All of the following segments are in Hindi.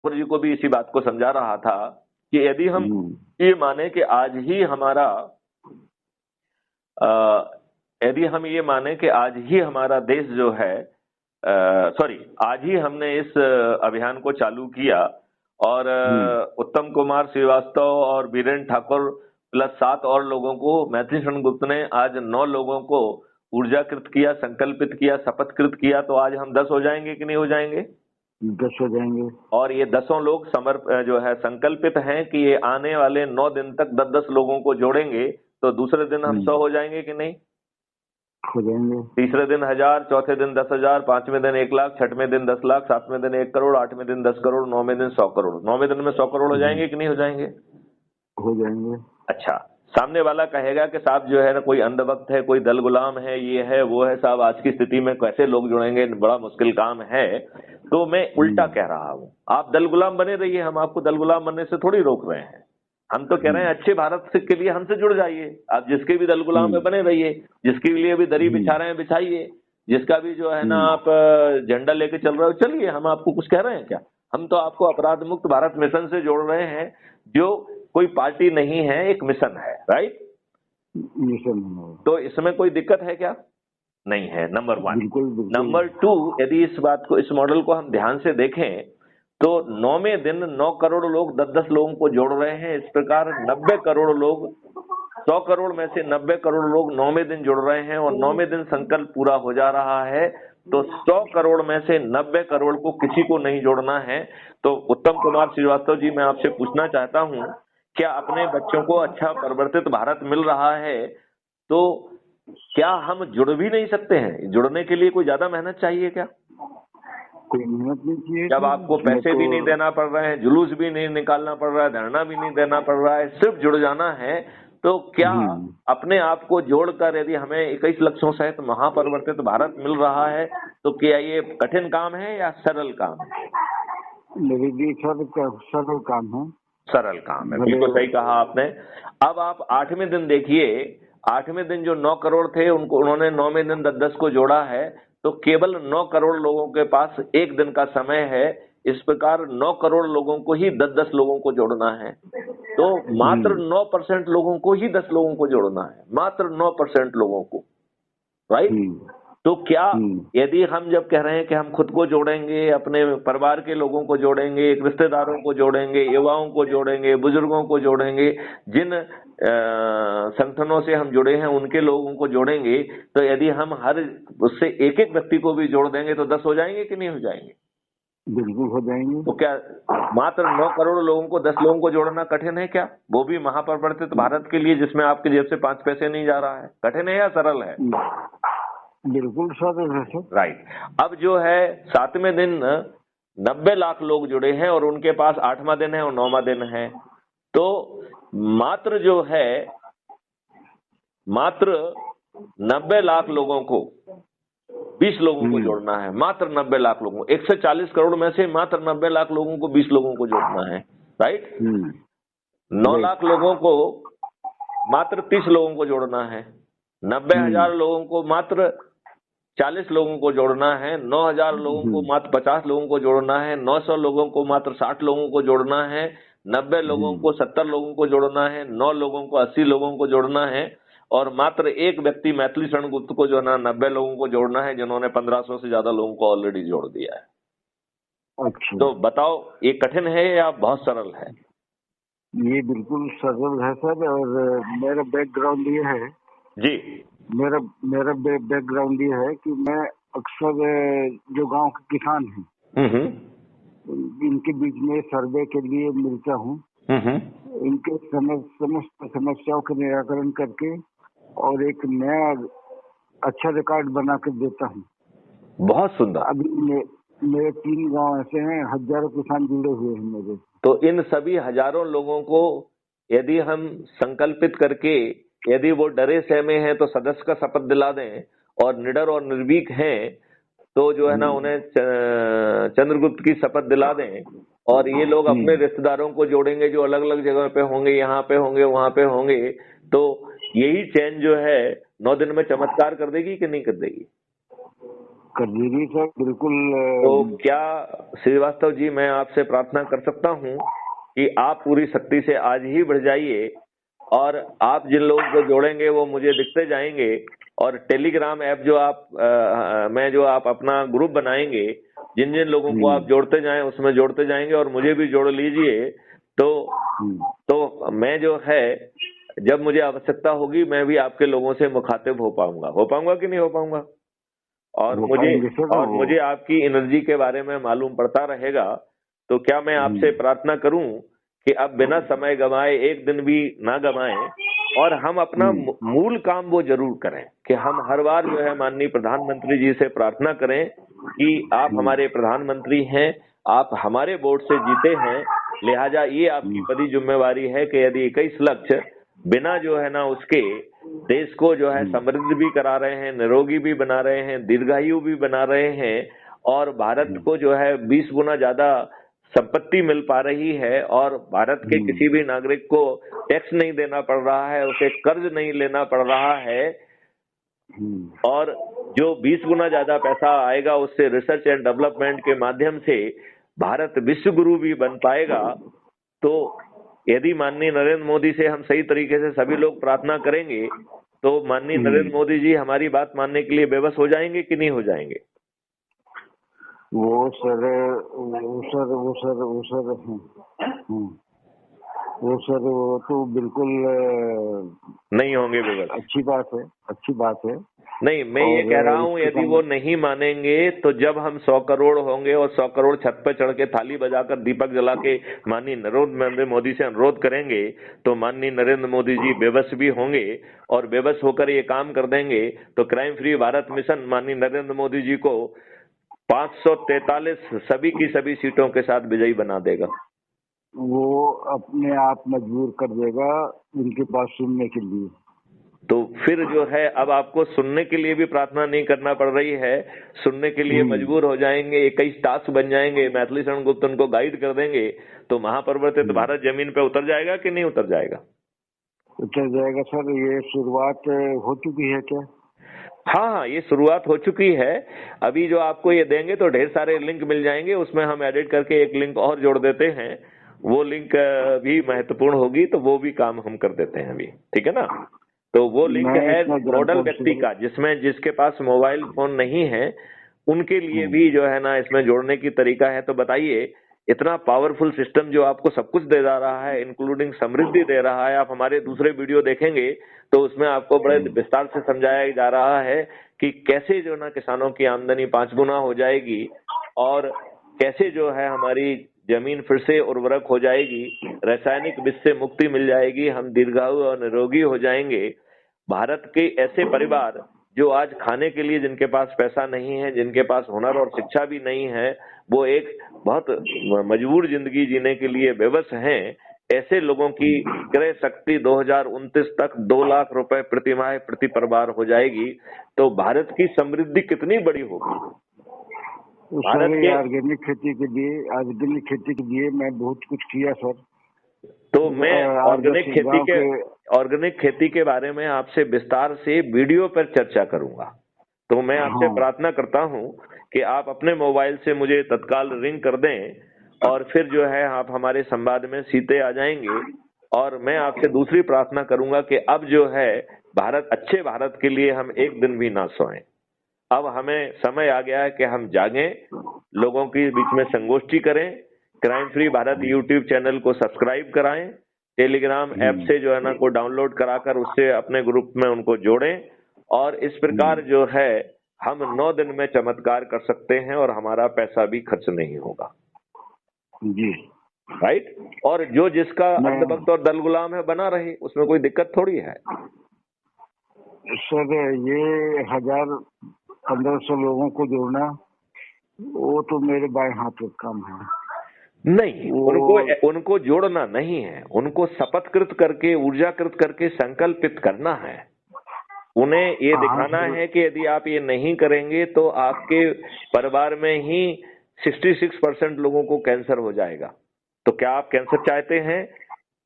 ठाकुर जी को भी इसी बात को समझा रहा था कि यदि हम ये माने कि आज ही हमारा यदि हम ये माने कि आज ही हमारा देश जो है आज ही हमने इस अभियान को चालू किया और उत्तम कुमार श्रीवास्तव और बीरेन ठाकुर प्लस 7 और लोगों को मैथिली शरण गुप्त ने आज 9 लोगों को ऊर्जाकृत किया, संकल्पित किया, शपथकृत किया, तो आज हम 10 हो जाएंगे कि नहीं हो जाएंगे? 10 हो जाएंगे। और ये 10 लोग जो है संकल्पित हैं कि ये आने वाले 9 दिन तक 10-10 लोगों को जोड़ेंगे, तो दूसरे दिन हम 100 हो जाएंगे कि नहीं? हो जाएंगे। तीसरे दिन 1000, चौथे दिन 10,000, 5वें दिन 1 लाख, 6वें दिन 10 लाख, 7वें दिन 1 करोड़, 8वें दिन 10 करोड़, 9वें दिन 100 करोड़। 9वें दिन में 100 करोड़ हो जाएंगे कि नहीं हो जाएंगे? हो जाएंगे। अच्छा, सामने वाला कहेगा कि साहब जो है ना कोई अंधभक्त है, कोई दल गुलाम है, ये है वो है, साहब आज की स्थिति में कैसे लोग जुड़ेंगे, बड़ा मुश्किल काम है। तो मैं उल्टा कह रहा हूँ, आप दल गुलाम बने रहिए, हम आपको दल गुलाम बनने से थोड़ी रोक रहे हैं। हम तो कह रहे हैं अच्छे भारत के लिए हमसे जुड़ जाइए, आप जिसके भी दल गुलाम में बने रहिए, जिसके लिए भी दरी बिछा रहे हैं बिछाइए, जिसका भी जो है ना आप झंडा लेके चल रहे हो चलिए, हम आपको कुछ कह रहे हैं क्या? हम तो आपको अपराध मुक्त भारत मिशन से जोड़ रहे हैं, जो कोई पार्टी नहीं है, एक मिशन है, राइट? मिशन है। तो इसमें कोई दिक्कत है क्या? नहीं है, नंबर 1। नंबर 2, यदि इस बात को, इस मॉडल को हम ध्यान से देखें तो 9वें दिन 9 करोड़ लोग 10-10 लोगों को जोड़ रहे हैं। इस प्रकार 90 करोड़ लोग, 100 करोड़ में से 90 करोड़ लोग 9वें दिन जुड़ रहे हैं और 9वें दिन संकल्प पूरा हो जा रहा है। तो 100 करोड़ में से 90 करोड़ को किसी को नहीं जोड़ना है। तो उत्तम कुमार श्रीवास्तव जी, मैं आपसे पूछना चाहता हूं, क्या अपने बच्चों को अच्छा परिवर्तित भारत मिल रहा है तो क्या हम जुड़ भी नहीं सकते हैं? जुड़ने के लिए कोई ज्यादा मेहनत चाहिए क्या? कोई मेहनत नहीं चाहिए। जब आपको पैसे भी नहीं देना पड़ रहे हैं, जुलूस भी नहीं निकालना पड़ रहा है, धरना भी नहीं देना पड़ रहा है, सिर्फ जुड़ जाना है, तो क्या अपने आप को जोड़कर यदि हमें 21 लक्षों सहित महापरिवर्तित भारत मिल रहा है तो क्या ये कठिन काम है या सरल काम है? मेरे लिए सरल काम है। सरल काम है, बिल्कुल सही कहा आपने। अब आप 8वें दिन देखिए, 8वें दिन जो 9 करोड़ थे उन्होंने 9वें दिन 10-10 को जोड़ा है, तो केवल 9 करोड़ लोगों के पास एक दिन का समय है। इस प्रकार 9 करोड़ लोगों को ही 10-10 लोगों को जोड़ना है, तो मात्र 9% लोगों को ही 10 लोगों को जोड़ना है, मात्र 9% लोगों को, राइट? तो क्या यदि हम जब कह रहे हैं कि हम खुद को जोड़ेंगे, अपने परिवार के लोगों को जोड़ेंगे, रिश्तेदारों को जोड़ेंगे, युवाओं को जोड़ेंगे, बुजुर्गों को जोड़ेंगे, जिन संगठनों से हम जुड़े हैं उनके लोगों को जोड़ेंगे, तो यदि हम हर उससे एक व्यक्ति को भी जोड़ देंगे तो 10 हो जाएंगे कि नहीं हो जाएंगे? बिल्कुल हो जाएंगे। तो क्या मात्र 9 करोड़ लोगों को 10 लोगों को जोड़ना कठिन है क्या? वो भी महापरिवर्तित भारत के लिए जिसमें आपके जेब से 5 पैसे नहीं जा रहा है। कठिन है या सरल है? बिल्कुल सरल है सर। राइट। अब जो है 7वें दिन 90 लाख लोग जुड़े हैं और उनके पास 8वां दिन है और 9वां दिन है, तो मात्र जो है मात्र 90 लाख लोगों को 20 लोगों को जोड़ना है, मात्र 90 लाख लोगों, 140 करोड़ में से मात्र 90 लाख लोगों को 20 लोगों को जोड़ना है, राइट? 9 लाख लोगों को मात्र 30 लोगों को जोड़ना है, 90,000 लोगों को मात्र 40 लोगों को जोड़ना है, 9,000 लोगों को मात्र 50 लोगों को जोड़ना है, 900 लोगों को मात्र 60 लोगों को जोड़ना है, 90 लोगों को 70 लोगों को जोड़ना है, 9 लोगों को 80 लोगों को जोड़ना है, और मात्र एक व्यक्ति मैथिली शरण गुप्त को जो है ना 90 लोगों को जोड़ना है, जिन्होंने 1500 से ज्यादा लोगों को ऑलरेडी जोड़ दिया है। अच्छा, तो बताओ ये कठिन है या बहुत सरल है? ये बिल्कुल सरल है सर। और मेरा बैकग्राउंड ये है जी, मेरा बैकग्राउंड ये है कि मैं अक्सर जो गांव के किसान हैं इनके बीच में सर्वे के लिए मिलता हूँ, इनके समस्त समस्याओं का निराकरण करके और एक नया अच्छा रिकॉर्ड बना कर देता हूँ। बहुत सुंदर। अभी मेरे 3 गांव ऐसे हैं, हजारों किसान जुड़े हुए हैं मेरे। तो इन सभी हजारों लोगों को यदि हम संकल्पित करके, यदि वो डरे सहमे हैं तो सदस्य का शपथ दिला दें, और निडर और निर्भीक हैं तो जो है ना उन्हें चंद्रगुप्त की शपथ दिला दें, और ये लोग अपने रिश्तेदारों को जोड़ेंगे जो अलग अलग जगह पे होंगे, यहाँ पे होंगे, वहां पे होंगे, तो यही चैन जो है 9 दिन में चमत्कार कर देगी कि नहीं कर देगी? कर दीजिए सर, बिल्कुल। तो क्या श्रीवास्तव जी, मैं आपसे प्रार्थना कर सकता हूँ कि आप पूरी शक्ति से आज ही बढ़ जाइए, और आप जिन लोगों को जोड़ेंगे वो मुझे दिखते जाएंगे, और टेलीग्राम ऐप जो आप मैं जो आप अपना ग्रुप बनाएंगे, जिन जिन लोगों को आप जोड़ते जाएं उसमें जोड़ते जाएंगे, और मुझे भी जोड़ लीजिए। तो मैं जो है, जब मुझे आवश्यकता होगी मैं भी आपके लोगों से मुखातिब हो पाऊंगा कि नहीं हो पाऊंगा, और मुझे आपकी एनर्जी के बारे में मालूम पड़ता रहेगा। तो क्या मैं आपसे प्रार्थना करूं कि अब बिना समय गंवाए, एक दिन भी ना गंवाएं, और हम अपना मूल काम वो जरूर करें कि हम हर बार जो है माननीय प्रधानमंत्री जी से प्रार्थना करें कि आप हमारे प्रधानमंत्री हैं, आप हमारे वोट से जीते हैं, लिहाजा ये आपकी बड़ी जिम्मेवारी है कि यदि 21 लक्ष्य बिना जो है ना उसके देश को जो है समृद्ध भी करा रहे हैं, निरोगी भी बना रहे हैं, दीर्घायु भी बना रहे हैं, और भारत को जो है 20 गुना ज्यादा संपत्ति मिल पा रही है, और भारत के किसी भी नागरिक को टैक्स नहीं देना पड़ रहा है, उसे कर्ज नहीं लेना पड़ रहा है, और जो 20 गुना ज्यादा पैसा आएगा उससे रिसर्च एंड डेवलपमेंट के माध्यम से भारत विश्व गुरु भी बन पाएगा। तो यदि माननीय नरेंद्र मोदी से हम सही तरीके से सभी लोग प्रार्थना करेंगे तो माननीय नरेंद्र मोदी जी हमारी बात मानने के लिए बेबस हो जाएंगे कि नहीं हो जाएंगे? वो सर वो तो बिल्कुल नहीं होंगे बेबस। अच्छी बात है। नहीं, मैं ये कह रहा हूँ यदि वो नहीं मानेंगे तो जब हम 100 करोड़ होंगे और 100 करोड़ छत पे चढ़ के थाली बजाकर दीपक जला के माननीय नरेंद्र मोदी से अनुरोध करेंगे तो माननीय नरेंद्र मोदी जी बेबस भी होंगे, और बेबस होकर ये काम कर देंगे तो क्राइम फ्री भारत मिशन माननीय नरेंद्र मोदी जी को 543 सभी की सभी सीटों के साथ विजयी बना देगा। वो अपने आप मजबूर कर देगा उनके पास सुनने के लिए। तो फिर जो है अब आपको सुनने के लिए भी प्रार्थना नहीं करना पड़ रही है, सुनने के लिए मजबूर हो जाएंगे, 21 टास्क बन जाएंगे, मैथिली शरण गुप्त उनको गाइड कर देंगे, तो महापरिवर्तित भारत जमीन पे उतर जाएगा कि नहीं उतर जाएगा? उतर जाएगा सर। ये शुरुआत हो चुकी है क्या? हाँ, ये शुरुआत हो चुकी है। अभी जो आपको ये देंगे तो ढेर सारे लिंक मिल जाएंगे, उसमें हम एडिट करके एक लिंक और जोड़ देते हैं, वो लिंक भी महत्वपूर्ण होगी तो वो भी काम हम कर देते हैं अभी, ठीक है ना? तो वो लिंक है मॉडल व्यक्ति का, जिसमें जिसके पास मोबाइल फोन नहीं है उनके लिए भी जो है ना इसमें जोड़ने की तरीका है। तो बताइए, इतना पावरफुल सिस्टम जो आपको सब कुछ दे रहा है, इंक्लूडिंग समृद्धि दे रहा है। आप हमारे दूसरे वीडियो देखेंगे तो उसमें आपको बड़े विस्तार से समझाया जा रहा है कि कैसे जो ना किसानों की आमदनी 5 गुना हो जाएगी, और कैसे जो है हमारी जमीन फिर से उर्वरक हो जाएगी, रासायनिक विष से मुक्ति मिल जाएगी, हम दीर्घायु और निरोगी हो जाएंगे। भारत के ऐसे परिवार जो आज खाने के लिए जिनके पास पैसा नहीं है, जिनके पास हुनर और शिक्षा भी नहीं है, वो एक बहुत मजबूर जिंदगी जीने के लिए बेबस हैं, ऐसे लोगों की क्रय शक्ति 2029 तक 2 लाख रुपए प्रति माह प्रति परिवार हो जाएगी। तो भारत की समृद्धि कितनी बड़ी होगी। भारत के ऑर्गेनिक खेती के लिए मैं बहुत कुछ किया सर। तो मैं ऑर्गेनिक खेती के बारे में आपसे विस्तार से वीडियो पर चर्चा करूंगा। तो मैं आपसे प्रार्थना करता हूं कि आप अपने मोबाइल से मुझे तत्काल रिंग कर दें, और फिर जो है आप हमारे संवाद में सीधे आ जाएंगे। और मैं आपसे दूसरी प्रार्थना करूंगा कि अब जो है अच्छे भारत के लिए हम एक दिन भी ना सोएं। अब हमें समय आ गया है कि हम जागें, लोगों के बीच में संगोष्ठी करें, crime free Bharat YouTube channel को सब्सक्राइब कराएं, टेलीग्राम ऐप से जो है ना को डाउनलोड कराकर उससे अपने ग्रुप में उनको जोड़ें, और इस प्रकार जो है हम 9 दिन में चमत्कार कर सकते हैं और हमारा पैसा भी खर्च नहीं होगा जी, राइट। और जो जिसका अंधभक्त और दल गुलाम है बना रहे, उसमें कोई दिक्कत थोड़ी है सर। ये 1000-1500 लोगों को जोड़ना वो तो मेरे बाएं हाथ का काम है। नहीं, उनको जोड़ना नहीं है, उनको शपथकृत करके, ऊर्जाकृत करके संकल्पित करना है। उन्हें ये दिखाना है कि यदि आप ये नहीं करेंगे तो आपके परिवार में ही 66% लोगों को कैंसर हो जाएगा। तो क्या आप कैंसर चाहते हैं,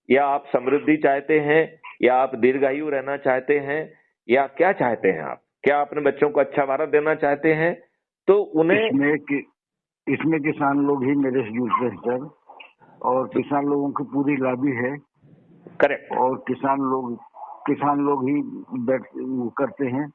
या आप समृद्धि चाहते हैं, या आप दीर्घायु रहना चाहते हैं, या क्या चाहते हैं आप? क्या अपने बच्चों को अच्छा भारत देना चाहते हैं? तो उन्हें इसमें किसान लोग ही मेरे से जुड़ते हैं सर, और किसान लोगों की पूरी लॉबी है। करेक्ट। और किसान लोग ही करते हैं,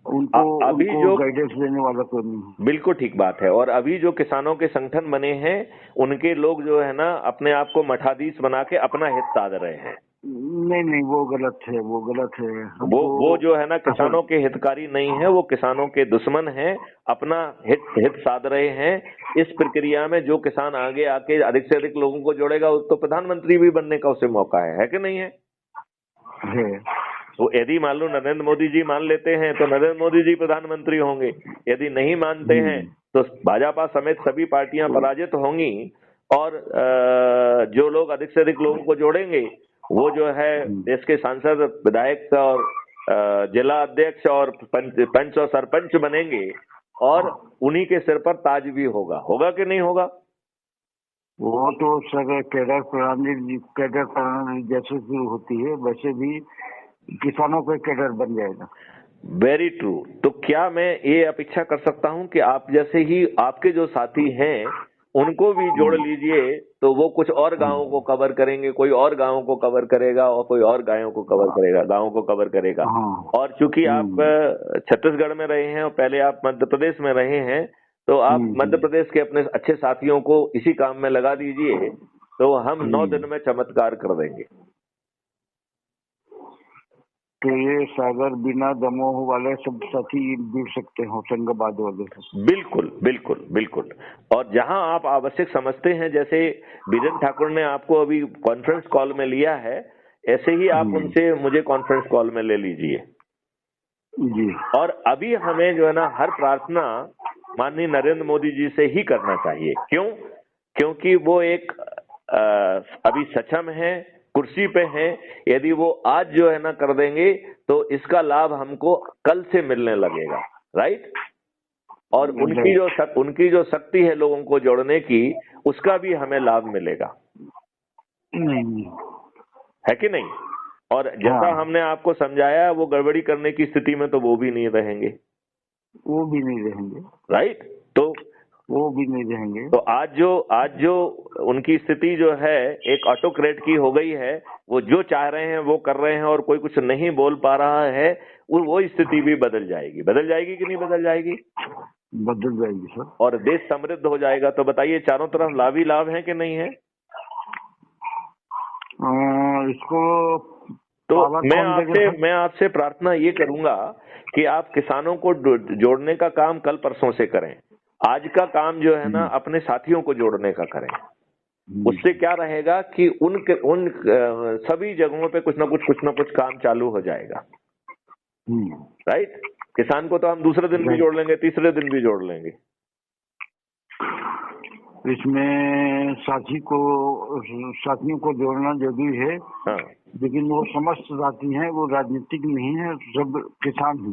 उनको गाइडेंस देने वाला कोई नहीं है। बिल्कुल ठीक बात है। और अभी जो किसानों के संगठन बने हैं उनके लोग जो है ना अपने आप को मठाधीश बना के अपना हित साध रहे हैं। नहीं, वो गलत है, वो गलत है। वो जो है ना किसानों के हितकारी नहीं है, वो किसानों के दुश्मन हैं, अपना हित साध रहे हैं। इस प्रक्रिया में जो किसान आगे आके अधिक से अधिक लोगों को जोड़ेगा तो प्रधानमंत्री भी बनने का उसे मौका है कि नहीं है? वो यदि मान लो नरेंद्र मोदी जी मान लेते हैं तो नरेंद्र मोदी जी प्रधानमंत्री होंगे, यदि नहीं मानते हैं तो भाजपा समेत सभी पार्टियां पराजित होंगी। और जो लोग अधिक से अधिक लोगों को जोड़ेंगे वो जो है देश के सांसद, विधायक और जिला अध्यक्ष और पंच और सरपंच बनेंगे, और उन्हीं के सिर पर ताज भी होगा कि नहीं होगा? वो तो सर कैडर प्रणाली जैसे शुरू होती है वैसे भी किसानों का कैडर बन जाएगा। Very true. तो क्या मैं ये अपेक्षा कर सकता हूं कि आप जैसे ही आपके जो साथी हैं उनको भी जोड़ लीजिए, तो वो कुछ और गांवों को कवर करेंगे, कोई और गांवों को कवर करेगा और कोई और गांवों को कवर करेगा। और चूंकि आप छत्तीसगढ़ में रहे हैं और पहले आप मध्य प्रदेश में रहे हैं, तो आप मध्य प्रदेश के अपने अच्छे साथियों को इसी काम में लगा दीजिए, तो हम 9 दिन में चमत्कार कर देंगे। तो ये सागर, बिना, दमोह वाले सब साथी जुड़ सकते हैं, होशंगाबाद वाले। बिल्कुल बिल्कुल बिल्कुल। और जहां आप आवश्यक समझते हैं, जैसे बीरेन ठाकुर ने आपको अभी कॉन्फ्रेंस कॉल में लिया है, ऐसे ही आप उनसे मुझे कॉन्फ्रेंस कॉल में ले लीजिए जी। और अभी हमें जो है ना हर प्रार्थना माननीय नरेंद्र मोदी जी से ही करना चाहिए। क्यों? क्योंकि वो एक अभी सक्षम है, कुर्सी पे हैं। यदि वो आज जो है ना कर देंगे तो इसका लाभ हमको कल से मिलने लगेगा, राइट? और उनकी जो शक्ति है लोगों को जोड़ने की, उसका भी हमें लाभ मिलेगा, है कि नहीं? और जैसा हमने आपको समझाया, वो गड़बड़ी करने की स्थिति में तो वो भी नहीं रहेंगे, राइट? तो वो भी नहीं रहेंगे। तो आज जो उनकी स्थिति जो है एक ऑटोक्रेट की हो गई है, वो जो चाह रहे हैं वो कर रहे हैं और कोई कुछ नहीं बोल पा रहा है, वो स्थिति भी बदल जाएगी कि नहीं बदल जाएगी? बदल जाएगी सर। और देश समृद्ध हो जाएगा। तो बताइए, चारों तरफ लाभ ही लाभ है कि नहीं है? इसको तो मैं आपसे प्रार्थना ये करूंगा कि आप किसानों को जोड़ने का काम कल परसों से करें। आज का काम जो है ना अपने साथियों को जोड़ने का करें। उससे क्या रहेगा कि उन सभी जगहों पे कुछ ना कुछ काम चालू हो जाएगा, राइट? किसान को तो हम दूसरे दिन भी जोड़ लेंगे, तीसरे दिन भी जोड़ लेंगे। इसमें साथियों को जोड़ना जरूरी है। हाँ। लेकिन वो समस्त साथी हैं, वो राजनीतिक नहीं है, सब किसान ही।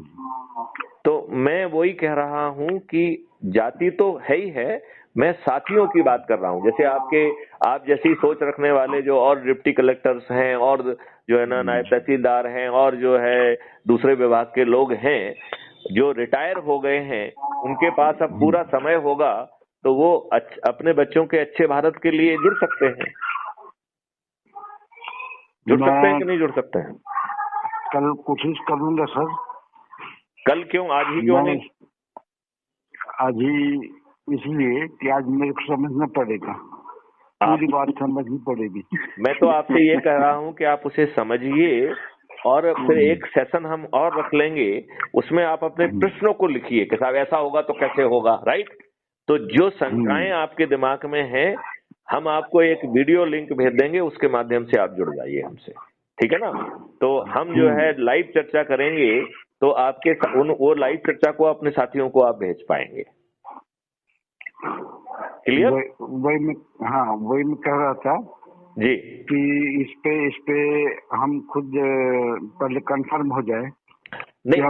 तो मैं वही कह रहा हूं कि जाति तो है ही है, मैं साथियों की बात कर रहा हूं। जैसे आप जैसी सोच रखने वाले जो और डिप्टी कलेक्टर्स हैं और जो है ना नायब तहसीलदार हैं और जो है दूसरे विभाग के लोग हैं जो रिटायर हो गए हैं, उनके पास अब पूरा समय होगा, तो वो अपने बच्चों के अच्छे भारत के लिए जुड़ सकते हैं। जुड़ सकते हैं कि नहीं जुड़ सकते हैं? कल कोशिश करूंगा सर। कल क्यों? आज ही क्यों नहीं? आज ही इसलिए कि आज मेरे को समझना पड़ेगा, पूरी बात समझनी पड़ेगी। मैं तो आपसे ये कह रहा हूँ कि आप उसे समझिए और फिर एक सेशन हम और रख लेंगे, उसमें आप अपने प्रश्नों को लिखिए कि साहब ऐसा होगा तो कैसे होगा, राइट? तो जो शंकाएं आपके दिमाग में हैं, हम आपको एक वीडियो लिंक भेज देंगे, उसके माध्यम से आप जुड़ जाइए हमसे, ठीक है ना? तो हम जो है लाइव चर्चा करेंगे, तो आपके वो लाइव चर्चा को अपने साथियों को आप भेज पाएंगे। क्लियर? वही मैं कह रहा था जी कि इस पे हम खुद पहले कंफर्म हो जाए। नहीं,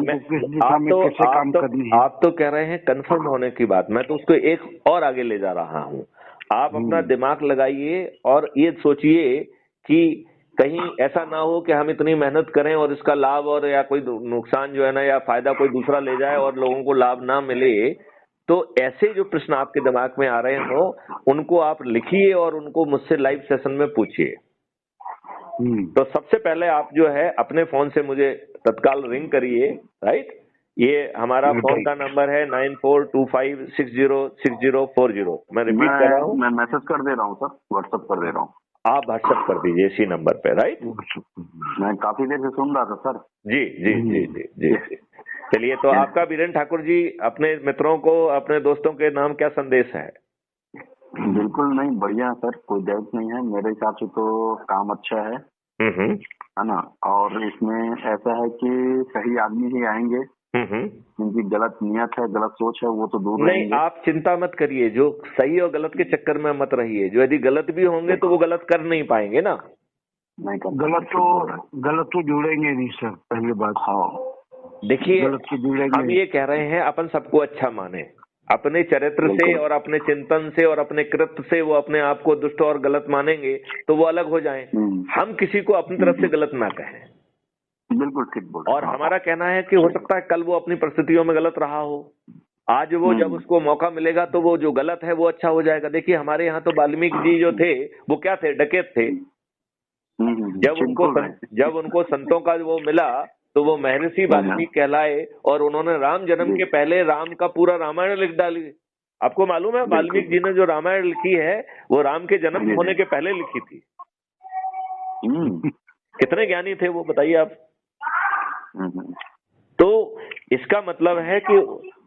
आप तो कह रहे हैं कंफर्म होने की बात, मैं तो उसको एक और आगे ले जा रहा हूँ। आप अपना दिमाग लगाइए और ये सोचिए कि कहीं ऐसा ना हो कि हम इतनी मेहनत करें और इसका लाभ और या कोई नुकसान जो है ना या फायदा कोई दूसरा ले जाए और लोगों को लाभ ना मिले, तो ऐसे जो प्रश्न आपके दिमाग में आ रहे हो उनको आप लिखिए और उनको मुझसे लाइव सेशन में पूछिए। तो सबसे पहले आप जो है अपने फोन से मुझे तत्काल रिंग करिए, राइट। ये हमारा फोन का नंबर है 9425606040। मैं रिपीट कर रहा हूँ, मैं मैसेज कर दे रहा हूँ सर, व्हाट्सएप कर दे रहा हूँ। आप व्हाट्सएप कर दीजिए इसी नंबर पे, राइट। मैं काफी देर से सुन रहा था सर। जी जी जी जी जी जी। चलिए, तो आपका बीरेन ठाकुर जी अपने मित्रों को, अपने दोस्तों के नाम क्या संदेश है? बिल्कुल नहीं, बढ़िया सर, कोई डाउट नहीं है। मेरे हिसाब से तो काम अच्छा है ना। और इसमें ऐसा है कि सही आदमी ही आएंगे, जिनकी गलत नियत है, गलत सोच है, वो तो दूर नहीं रहेंगे। आप चिंता मत करिए, जो सही और गलत के चक्कर में मत रहिए। जो यदि गलत भी होंगे तो वो गलत कर नहीं पाएंगे ना। नहीं कर गलत तो जुड़ेंगे नहीं सर, पहली बात। हाँ देखिए, हम ये कह रहे हैं अपन सबको अच्छा माने, अपने चरित्र से और अपने चिंतन से और अपने कृत्य से वो अपने आप को दुष्ट और गलत मानेंगे तो वो अलग हो जाएं। हम किसी को अपनी तरफ से गलत ना कहें। बिल्कुल ठीक बोल। और हमारा कहना है कि हो सकता है कल वो अपनी परिस्थितियों में गलत रहा हो, आज वो जब उसको मौका मिलेगा तो वो जो गलत है वो अच्छा हो जाएगा। देखिए, हमारे यहाँ तो वाल्मीकि जी जो थे वो क्या थे? डकैत थे। जब उनको संतों का वो मिला तो वो महर्षि वाल्मीकि कहलाए और उन्होंने राम जन्म के पहले राम का पूरा रामायण लिख डाली। आपको मालूम है वाल्मीकि जी ने जो रामायण लिखी है वो राम के जन्म होने के पहले लिखी थी। कितने ज्ञानी थे वो, बताइए आप। तो इसका मतलब है कि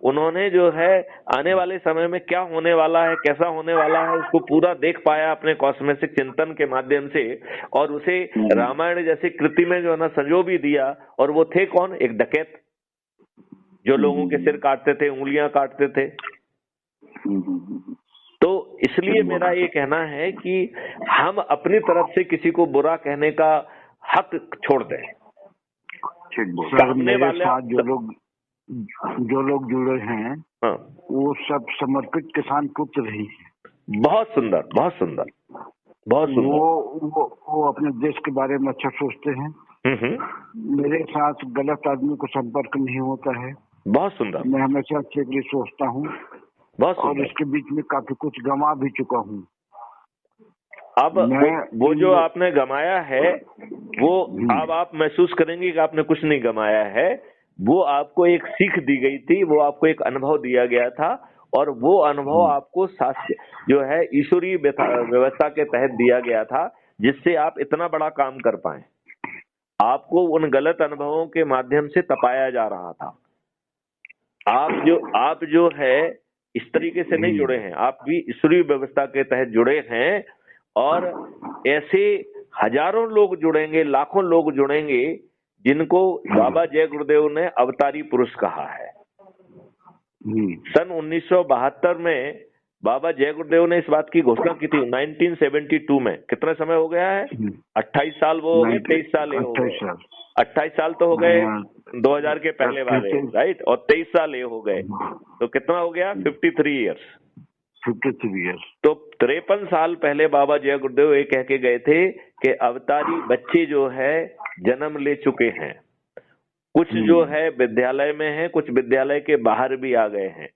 उन्होंने जो है आने वाले समय में क्या होने वाला है, कैसा होने वाला है, उसको पूरा देख पाया अपने कॉस्मेटिक चिंतन के माध्यम से, और उसे रामायण जैसे कृति में जो है ना संजो भी दिया। और वो थे कौन? एक डकैत जो लोगों के सिर काटते थे, उंगलियां काटते थे। तो इसलिए मेरा ये कहना है कि हम अपनी तरफ से किसी को बुरा कहने का हक छोड़ दें। सामने वाले साथ जो लोग जुड़े हैं, हाँ, वो सब समर्पित किसान पुत्र ही है। बहुत सुंदर, बहुत सुंदर, बहुत सुंदर। वो अपने देश के बारे में अच्छा सोचते हैं। मेरे साथ गलत आदमी को संपर्क नहीं होता है। बहुत सुंदर। मैं हमेशा अच्छे के लिए सोचता हूँ, बहुत सुंदर। और इसके बीच में काफी कुछ गंवा भी चुका हूँ। अब वो जो आपने गमाया है वो अब आप महसूस करेंगे कि आपने कुछ नहीं गमाया है। वो आपको एक सीख दी गई थी, वो आपको एक अनुभव दिया गया था, और वो अनुभव आपको शास्त्र जो है ईश्वरीय व्यवस्था के तहत दिया गया था, जिससे आप इतना बड़ा काम कर पाए। आपको उन गलत अनुभवों के माध्यम से तपाया जा रहा था। आप जो है इस तरीके से नहीं जुड़े हैं, आप भी ईश्वरीय व्यवस्था के तहत जुड़े हैं। और ऐसे हजारों लोग जुड़ेंगे, लाखों लोग जुड़ेंगे, जिनको बाबा जय गुरुदेव ने अवतारी पुरुष कहा है। सन 1972 में बाबा जय गुरुदेव ने इस बात की घोषणा की थी। 1972 में कितना समय हो गया है? 28 साल वो हो गए, 23 साल ये हो गए। 28 साल तो हो गए 2000 के पहले वाले, राइट, और 23 साल ये हो गए, तो कितना हो गया? 53 ईयर्स। 53 ईयर्स। तो 53 साल पहले बाबा जय गुरुदेव ये कह के गए थे कि अवतारी बच्चे जो है जन्म ले चुके हैं। कुछ जो है विद्यालय में है, कुछ विद्यालय के बाहर भी आ गए हैं।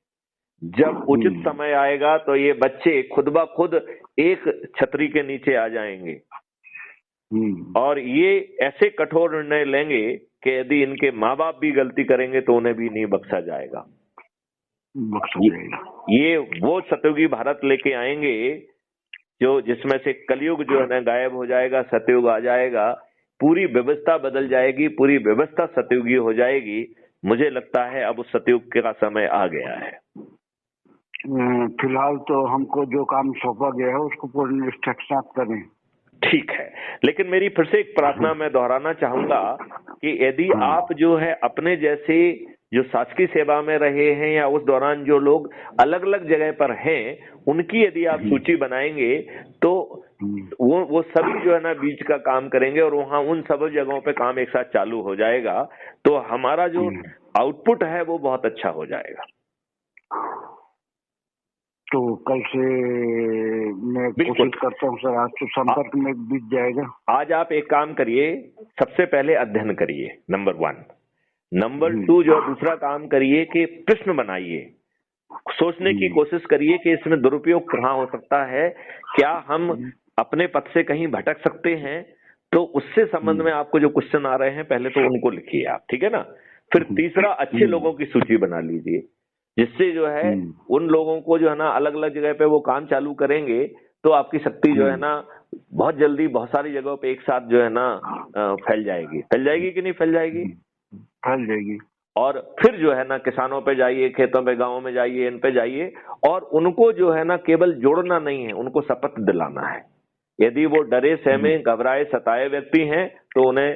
जब उचित समय आएगा तो ये बच्चे खुद ब खुद एक छतरी के नीचे आ जाएंगे, और ये ऐसे कठोर निर्णय लेंगे कि यदि इनके माँ बाप भी गलती करेंगे तो उन्हें भी नहीं बख्शा जाएगा। ये वो सतयुगी भारत लेके आएंगे जो जिसमें से कलयुग जो है ना गायब हो जाएगा, सतयुग आ जाएगा, पूरी व्यवस्था बदल जाएगी, पूरी व्यवस्था सतयुगी हो जाएगी। मुझे लगता है अब उस सतयुग का समय आ गया है। फिलहाल तो हमको जो काम सौंपा गया है उसको पूरी निष्ठा के साथ करें। ठीक है, लेकिन मेरी फिर से एक प्रार्थना मैं दोहराना चाहूंगा कि यदि आप जो है अपने जैसे जो शासकीय सेवा में रहे हैं या उस दौरान जो लोग अलग अलग जगह पर हैं, उनकी यदि आप सूची बनाएंगे तो वो सभी जो है ना बीच का काम करेंगे, और वहाँ उन सब जगहों पे काम एक साथ चालू हो जाएगा, तो हमारा जो आउटपुट है वो बहुत अच्छा हो जाएगा। तो कल से मैं कोशिश करता हूँ सर, आज तो संपर्क में बीत जाएगा। आज आप एक काम करिए, सबसे पहले अध्ययन करिए, नंबर 1। नंबर 2 जो दूसरा काम करिए कि प्रश्न बनाइए। सोचने की कोशिश करिए कि इसमें दुरुपयोग कहाँ हो सकता है, क्या हम अपने पथ से कहीं भटक सकते हैं। तो उससे संबंध में आपको जो क्वेश्चन आ रहे हैं पहले तो उनको लिखिए आप, ठीक है ना। फिर तीसरा, अच्छे लोगों की सूची बना लीजिए, जिससे जो है उन लोगों को जो है ना अलग अलग जगह पे वो काम चालू करेंगे तो आपकी शक्ति जो है ना बहुत जल्दी बहुत सारी जगहों पे एक साथ जो है ना फैल जाएगी कि नहीं फैल जाएगी? फैल जाएगी। और फिर जो है ना किसानों पे जाइए, खेतों पे, गाँव में जाइए, इन पे जाइए और उनको जो है ना केवल जोड़ना नहीं है, उनको शपथ दिलाना है। यदि वो डरे, सहमे, घबराए, सताए व्यक्ति हैं तो उन्हें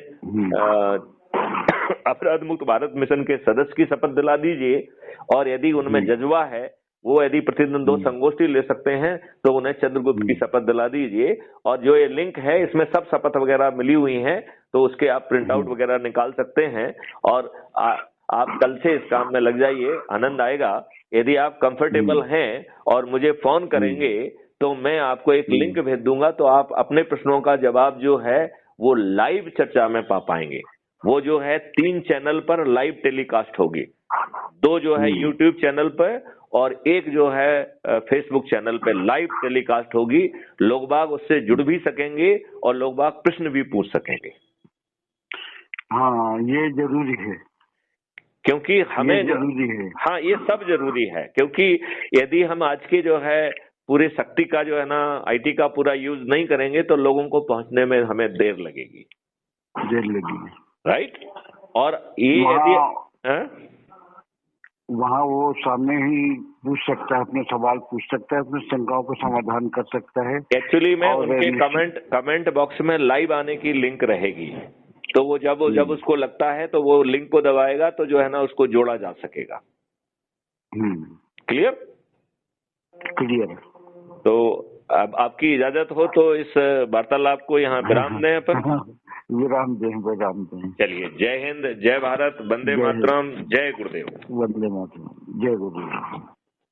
अपराध मुक्त भारत मिशन के सदस्य की शपथ दिला दीजिए। और यदि उनमें जज्बा है, वो यदि प्रतिदिन 2 संगोष्ठी ले सकते हैं तो उन्हें चंद्रगुप्त की शपथ दिला दीजिए। और जो ये लिंक है इसमें सब शपथ वगैरह मिली हुई हैं, तो उसके आप प्रिंट आउट वगैरह निकाल सकते हैं और आप कल से इस काम में लग जाइए, आनंद आएगा। यदि आप कंफर्टेबल हैं और मुझे फोन करेंगे तो मैं आपको एक लिंक भेज दूंगा, तो आप अपने प्रश्नों का जवाब जो है वो लाइव चर्चा में पा पाएंगे। वो जो है 3 चैनल पर लाइव टेलीकास्ट होगी, 2 जो है यूट्यूब चैनल पर और 1 जो है फेसबुक चैनल पे लाइव टेलीकास्ट होगी। लोग बाग उससे जुड़ भी सकेंगे और लोग बाग प्रश्न भी पूछ सकेंगे। हाँ, ये जरूरी है, क्योंकि हमें जरूरी है। हाँ, ये सब जरूरी है, क्योंकि यदि हम आज की जो है पूरी शक्ति का जो है ना आईटी का पूरा यूज नहीं करेंगे तो लोगों को पहुंचने में हमें देर लगेगी, राइट। और ये यदि वहाँ वो सामने ही पूछ सकता है, अपने सवाल पूछ सकता है, अपने शंकाओं को समाधान कर सकता है। एक्चुअली में उनके कमेंट बॉक्स में लाइव आने की लिंक रहेगी, तो वो जब उसको लगता है तो वो लिंक को दबाएगा तो जो है ना उसको जोड़ा जा सकेगा। क्लियर? तो अब आपकी इजाजत हो तो इस वार्तालाप को यहाँ विराम दें अपन। विराम दें। चलिए, जय हिंद, जय भारत, वंदे मातरम, जय गुरुदेव। वंदे मातरम, जय गुरुदेव।